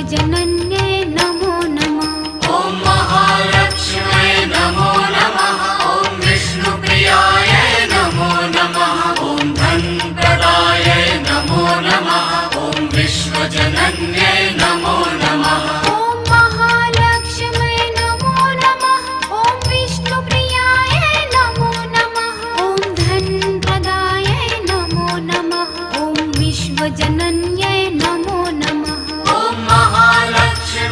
विश्वजनन्यै नमो नमः। ॐ महालक्ष्म्यै नमो नमः। ॐ विष्णुप्रियायै नमो नमः। ॐ धनप्रदायै नमो नमः। ॐ विश्वजनन्यै नमो नमः। ॐ महालक्ष्म्यै नमो नमः। ॐ विष्णुप्रियायै नमो नमः। ॐ धनप्रदायै नमो नमः। ॐ विश्वजनन्यै नमो नमः। ॐ महालक्ष्म्यै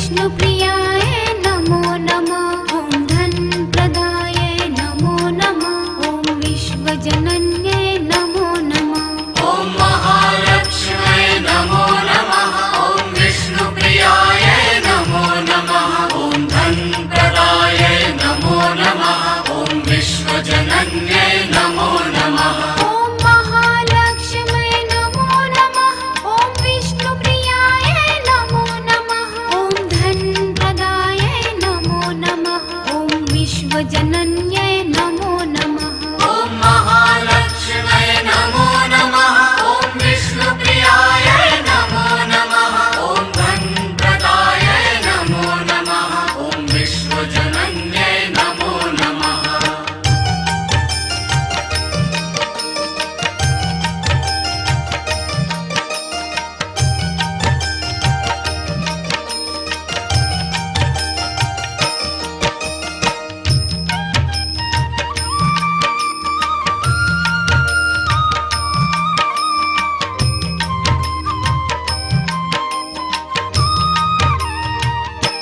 विष्णुप्रियाय नमो नमः ॐ धनप्रदाय नमो नमः ॐ विश्वजनन्यै नमो नमः ॐ महालक्ष्म्यै नमो नमः ॐ विष्णुप्रियाय नमो नमः ॐ धनप्रदाय नमो नमः ॐ विश्वजनन्यै नमो नमः ॐ महालक्ष्म्यै नमो नमः ॐ विष्णुप्रियाय नमो नमः ॐ धनप्रदाय नमो नमः ॐ विश्वजनन्यै नमो नमः ॐ महालक्ष्म्यै नमो नमः ॐ विष्णुप्रियाय नमो नमः ॐ धनप्रदाय नमो नमः ॐ विश्वजनन्यै नमो नमः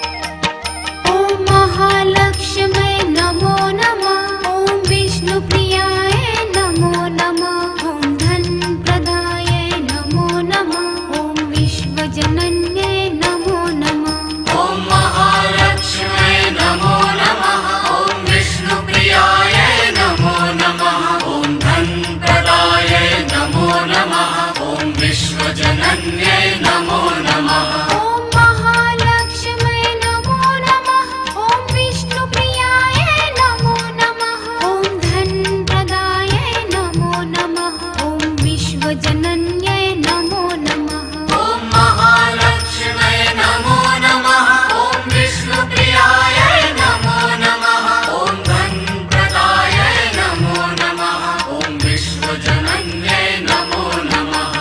ॐ महालक्ष्म्यै नमो नमः ॐ विष्णुप्रियाय नमो नमः ॐ धनप्रदाय नमो नमः ॐ विश्वजनन्यै नमो नमः ॐ महालक्ष्म्यै नमो नमः ॐ विष्णुप्रियाय नमो नमः ॐ धनप्रदाय नमो नमः ॐ विश्वजनन्यै नमो नमः ॐ महालक्ष्म्यै नमो नमः ॐ विष्णुप्रियाय नमो नमः ॐ धनप्रदाय नमो नमः ॐ विश्वजनन्यै नमो नमः ॐ महालक्ष्म्यै नमो नमः ॐ विष्णुप्रियाय नमो नमः ॐ धनप्रदाय नमो नमः ॐ विश्वजनन्यै नमो नमः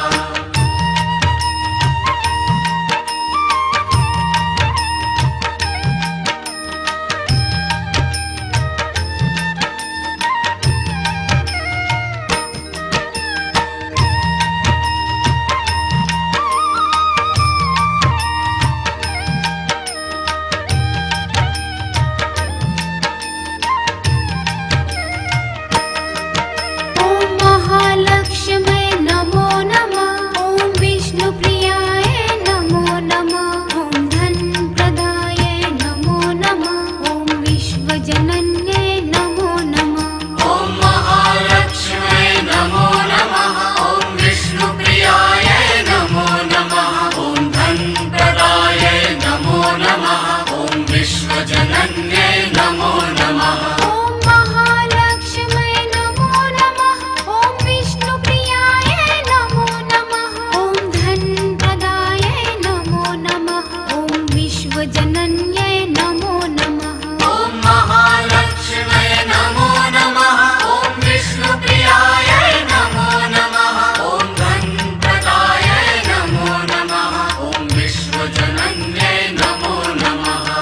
ॐ महालक्ष्म्यै नमो नमः ॐ विष्णुप्रियाय नमो नमः ॐ धनप्रदाय नमो नमः ॐ विश्वजनन्यै नमो नमः ॐ महालक्ष्म्यै नमो नमः ॐ विष्णुप्रियाय नमो नमः ॐ धनप्रदाय नमो नमः ॐ विश्वजनन्यै नमो नमः ॐ महालक्ष्म्यै नमो नमः ॐ विष्णुप्रियाय नमो नमः ॐ धनप्रदाय नमो नमः ॐ विश्वजनन्यै नमो नमः ॐ महालक्ष्म्यै नमो नमः ॐ विष्णुप्रियाय नमो नमः ॐ धनप्रदाय नमो नमः ॐ विश्वजनन्यै नमो नमः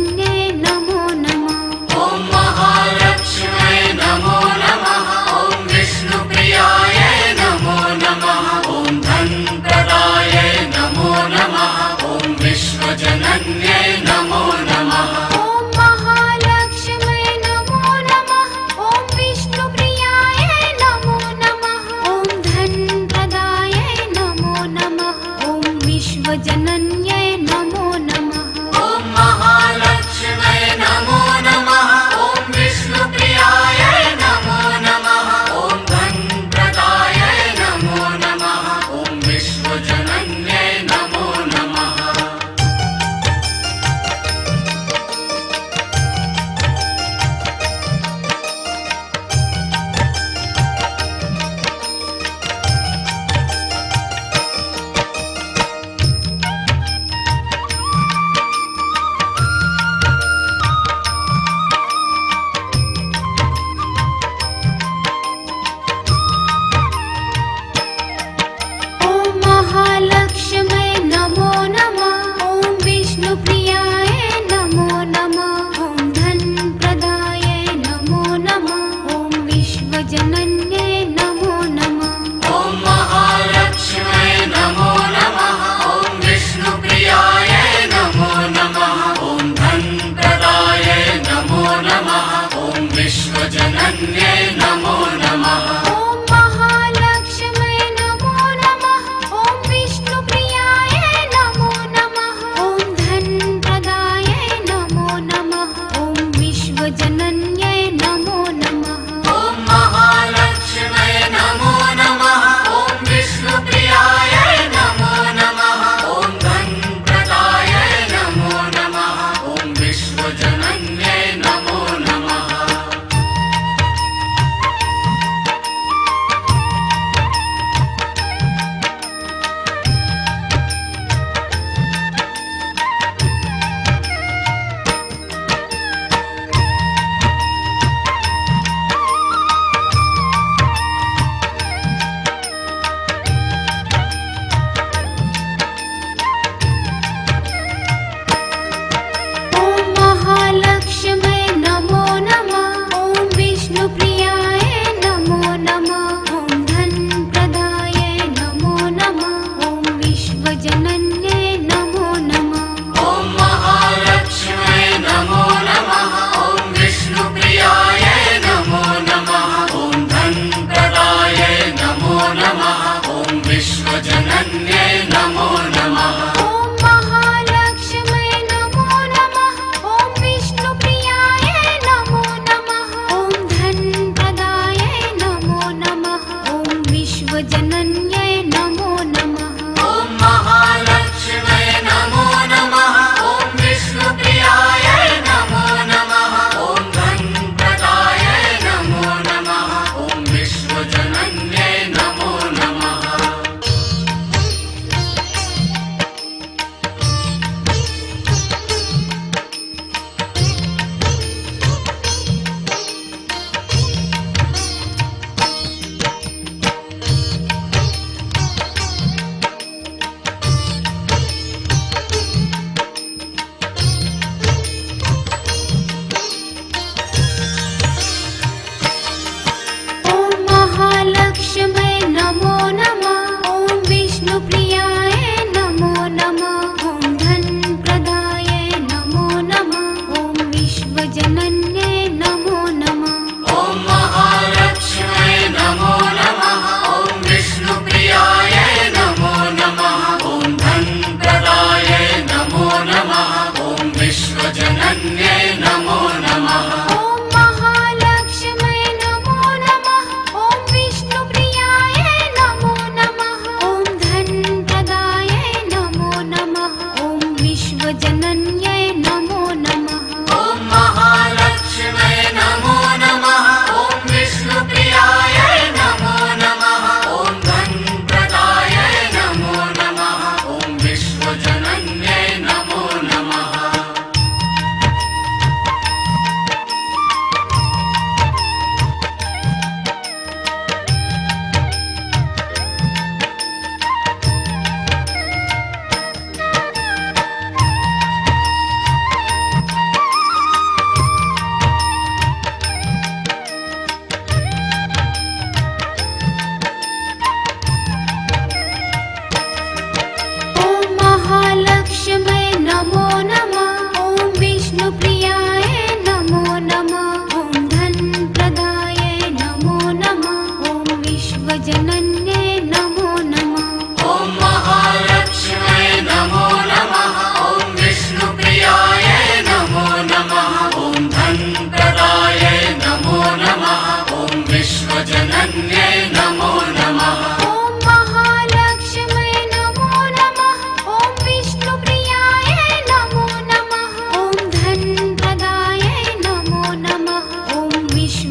विश्वजनन्यै नमो नमः। ॐ महालक्ष्म्यै नमो नमः। ॐ विष्णुप्रियायै नमो नमः। ॐ धनप्रदायै नमो नमः। ॐ विश्वजनन्यै नमो नमः। ॐ महालक्ष्म्यै नमो नमः। ॐ विष्णुप्रियायै नमो नमः। ॐ धनप्रदायै नमो नमः। ॐ विश्वजनन्यै नमो नमः। ॐ महालक्ष्म्यै नमो नमः। ॐ विष्णुप्रियायै नमो नमः। ॐ धनप्रदायै नमो नमः। ॐ विश्वजनन्यै नमो नमः। ॐ महालक्ष्म्यै नमो नमः। ॐ विष्णुप्रियायै नमो नमः। ॐ धनप्रदायै नमो नमः। ॐ विश्वजनन्यै नमो नमः। ॐ महालक्ष्म्यै नमो नमः। ॐ विष्णुप्रियायै नमो नमः। ॐ धनप्रदायै नमो नमः। ॐ विश्वजनन्यै नमो नमः। ॐ महालक्ष्म्यै नमो नमः। ॐ विष्णुप्रियायै नमो नमः। ॐ धनप्रदायै नमो नमः। ॐ विश्वजनन्यै नमो नमः। ॐ महालक्ष्म्यै नमो नमः। ॐ विष्णुप्रियायै नमो नमः। ॐ धनप्रदायै नमो नमः। ॐ विश्वजनन्यै नमो नमः। ॐ महालक्ष्म्यै नमो नमः। ॐ विष्णुप्रियायै नमो नमः। ॐ धनप्रदायै नमो नमः। ॐ विश्वजनन्यै नमो नमः। ॐ महालक्ष्म्यै नमो नमः। ॐ विष्णुप्रियायै नमो नमः। ॐ धनप्रदायै नमो नमः। ॐ विश्वजनन्यै नमो नमः। ॐ महालक्ष्म्यै नमो नमः। ॐ विष्णुप्रियायै नमो नमः। ॐ धनप्रदायै नमो नमः। ॐ विश्वजनन्यै नमो नमः। ॐ महालक्ष्म्यै नमो नमः। ॐ विष्णुप्रियायै नमो नमः। ॐ धनप्रदायै नमो नमः। ॐ विश्वजनन्यै नमो नमः। ॐ महालक्ष्म्यै नमो नमः। ॐ विष्णुप्रियायै नमो नमः। ॐ धनप्रदायै नमो नमः। ॐ विश्वजनन्यै नमो नमः। ॐ महालक्ष्म्यै नमो नमः। ॐ विष्णुप्रियायै नमो नमः। ॐ धनप्रदायै नमो नमः। ॐ विश्वजनन्यै नमो नमः। ॐ महालक्ष्म्यै नमो नमः। ॐ विष्णुप्रियायै नमो नमः। ॐ धनप्रदायै नमो नमः। ॐ विश्वजनन्यै नमो नमः। ॐ महालक्ष्म्यै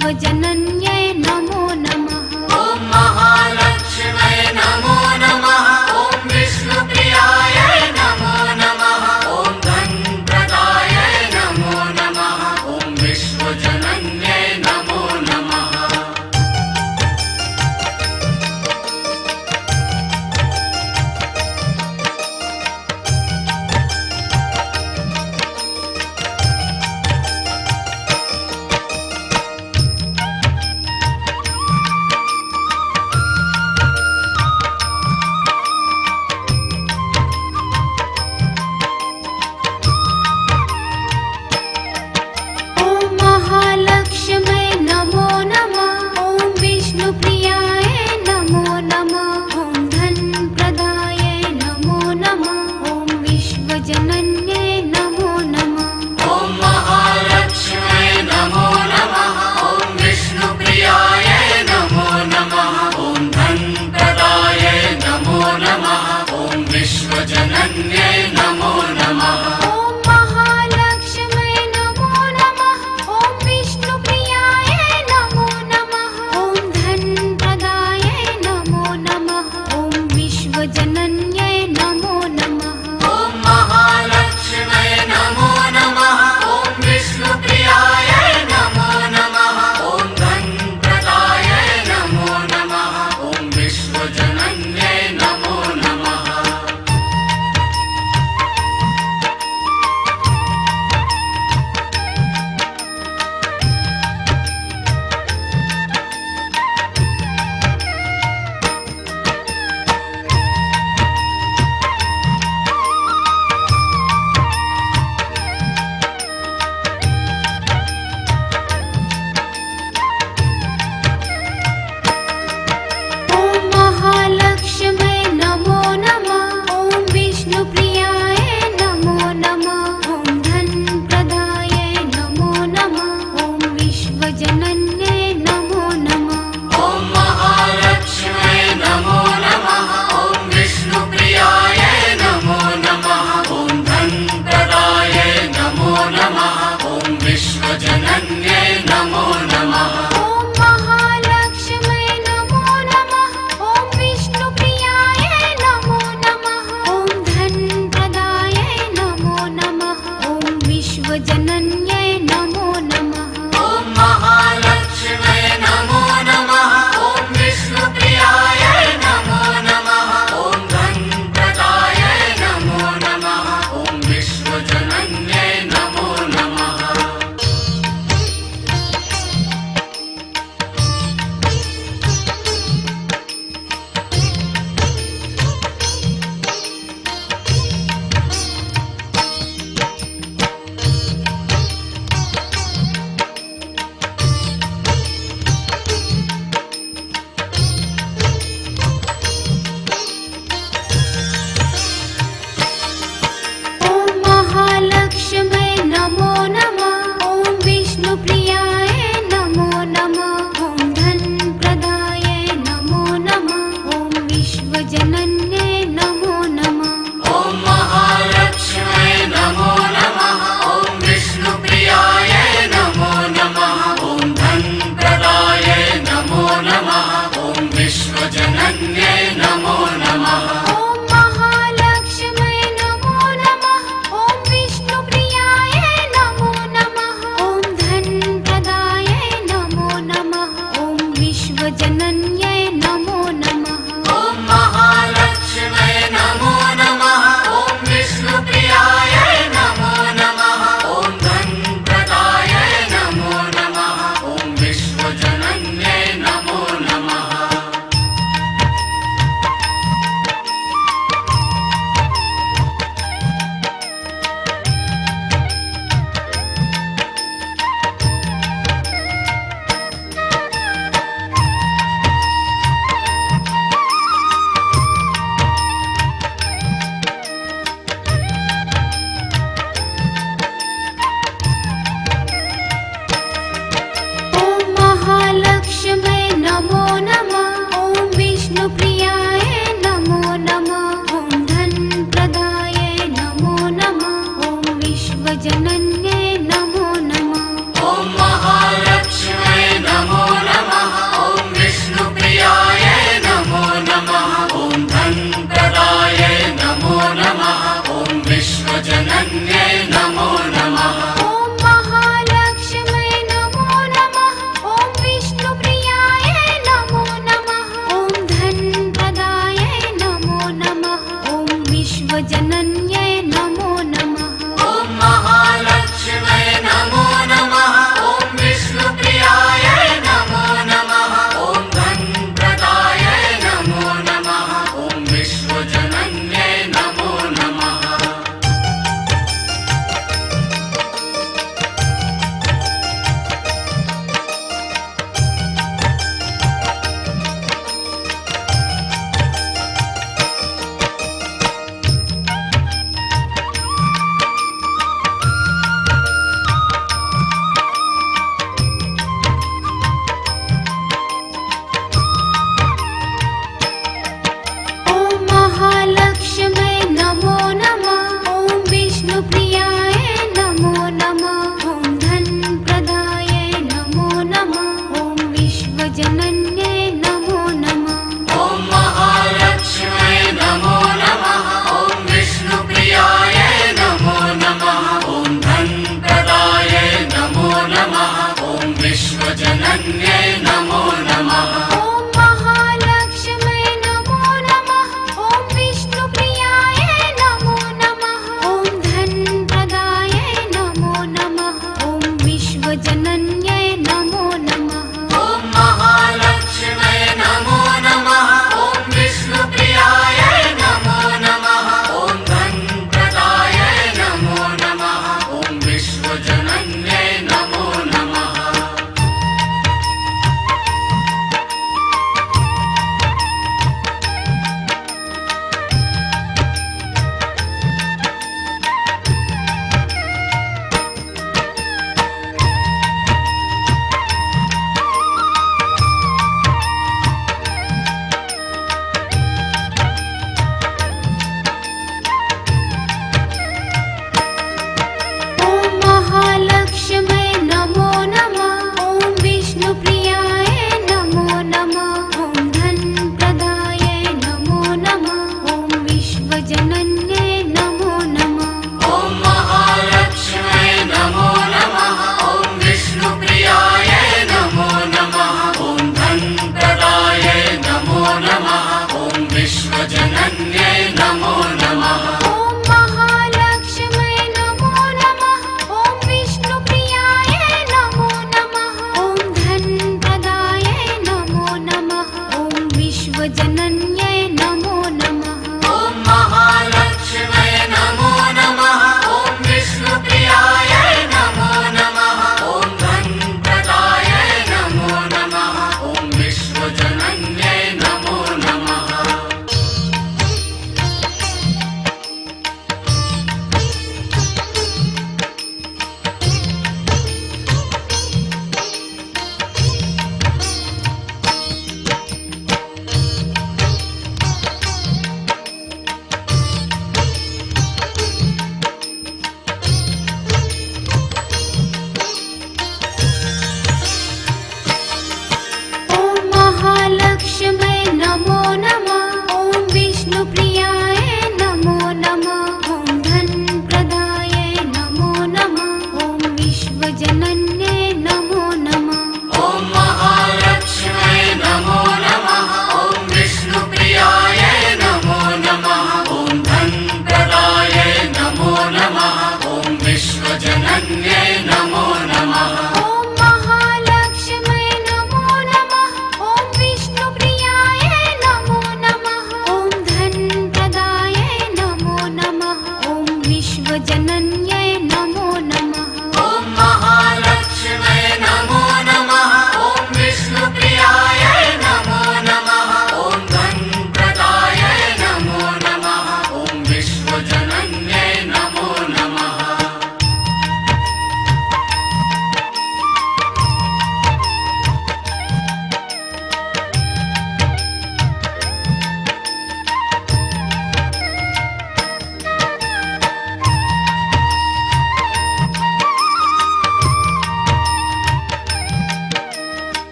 विश्वजनन्यै नमो नमः। ॐ महालक्ष्मै नमो नमः। ॐ विष्णुप्रियायै नमो नमः। ॐ धनप्रदायै नमो नमः। ॐ विश्वजनन्यै नमो नमः। ॐ महालक्ष्मै नमो नमः। ॐ विष्णुप्रियायै नमो नमः। ॐ धनप्रदायै नमो नमः। ॐ विश्वजनन्यै नमो नमः। ॐ महालक्ष्मै नमो नमः। ॐ विष्णुप्रियायै नमो नमः। ॐ धनप्रदायै नमो नमः। ॐ विश्वजनन्यै नमो नमः। ॐ महालक्ष्मै नमो नमः। ॐ विष्णुप्रियायै नमो नमः। ॐ धनप्रदायै नमो नमः। ॐ विश्वजनन्यै नमो नमः। ॐ महालक्ष्मै नमो नमः। ॐ विष्णुप्रियायै नमो नमः। ॐ धनप्रदायै नमो नमः। ॐ विश्वजनन्यै नमो नमः। ॐ महालक्ष्मै नमो नमः। ॐ विष्णुप्रियायै नमो नमः। ॐ धनप्रदायै नमो नमः। ॐ विश्वजनन्यै नमो नमः। ॐ महालक्ष्मै नमो नमः। ॐ विष्णुप्रियायै नमो नमः। ॐ धनप्रदायै नमो नमः। ॐ विश्वजनन्यै नमो नमः। ॐ महालक्ष्मै नमो नमः। ॐ विष्णुप्रियायै नमो नमः। ॐ धनप्रदायै नमो नमः। ॐ विश्वजनन्यै नमो नमः। ॐ महालक्ष्मै नमो नमः। ॐ विष्णुप्रियायै नमो नमः। ॐ धनप्रदायै नमो नमः। ॐ विश्वजनन्यै नमो नमः। विश्वजनन्यै नमो नमः ॐ महालक्ष्म्यै नमो नमः ॐ विष्णुप्रियाय नमो नमः ॐ धनप्रदायै नमो नमः ॐ विश्वजनन्यै नमो नमः ॐ महालक्ष्म्यै नमो नमः ॐ विष्णुप्रियायै नमो नमः ॐ धनप्रदायै नमो नमः ॐ विश्वजनन्यै नमो नमः ॐ महालक्ष्म्यै नमो नमः ॐ विष्णुप्रियाय नमो नमः ॐ धनप्रदायै नमो नमः ॐ विश्वजनन्यै नमो नमः ॐ महालक्ष्म्यै नमो नमः ॐ विष्णुप्रियायै नमो नमः ॐ धनप्रदायै नमो नमः ॐ विश्वजनन्यै नमो नमः ॐ महालक्ष्म्यै नमो नमः ॐ विष्णुप्रियाय नमो नमः ॐ धनप्रदायै नमो नमः ॐ विश्वजनन्यै नमो नमः ॐ महालक्ष्म्यै नमो नमः ॐ विष्णुप्रियायै नमो नमः ॐ धनप्रदायै नमो नमः ॐ विश्वजनन्यै नमो नमः ॐ महालक्ष्म्यै नमो नमः ॐ विष्णुप्रियाय नमो नमः ॐ धनप्रदायै नमो नमः ॐ विश्वजनन्यै नमो नमः ॐ महालक्ष्म्यै नमो नमः ॐ विष्णुप्रियायै नमो नमः ॐ धनप्रदायै नमो नमः ॐ विश्वजनन्यै नमो नमः ॐ महालक्ष्म्यै नमो नमः ॐ विष्णुप्रियाय नमो नमः ॐ धनप्रदायै नमो नमः ॐ विश्वजनन्यै नमो नमः ॐ महालक्ष्म्यै नमो नमः ॐ विष्णुप्रियायै नमो नमः ॐ धनप्रदायै नमो नमः ॐ विश्वजनन्यै नमो नमः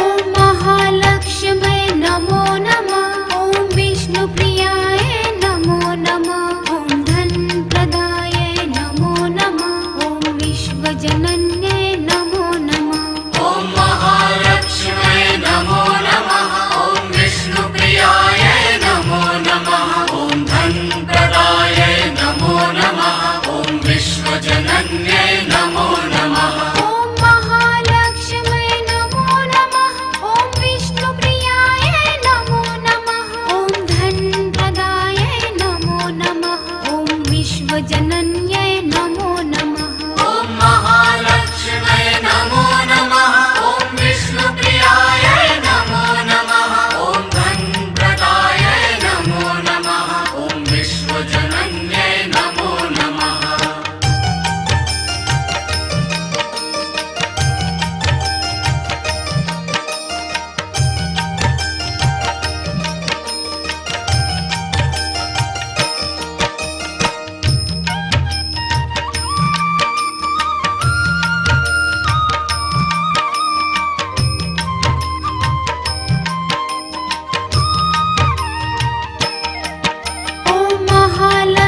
ॐ महालक्ष्म्यै नमो नमः ॐ विष्णुप्रियाय नमो नमः ॐ धनप्रदायै नमो नमः ॐ विश्वजनन्यै नमो नमः ॐ महालक्ष्म्यै नमो नमः ॐ विष्णुप्रियायै नमो नमः ॐ धनप्रदायै नमो नमः ॐ विश्वजनन्यै नमो नमः ॐ महालक्ष्म्यै नमो नमः ॐ विष्णुप्रियाय नमो नमः ॐ धनप्रदायै नमो नमः ॐ विश्वजनन्यै नमो नमः ॐ महालक्ष्म्यै नमो नमः ॐ विष्णुप्रियायै नमो नमः ॐ धनप्रदायै नमो नमः ॐ विश्वजनन्यै नमो नमः ॐ महालक्ष्म्यै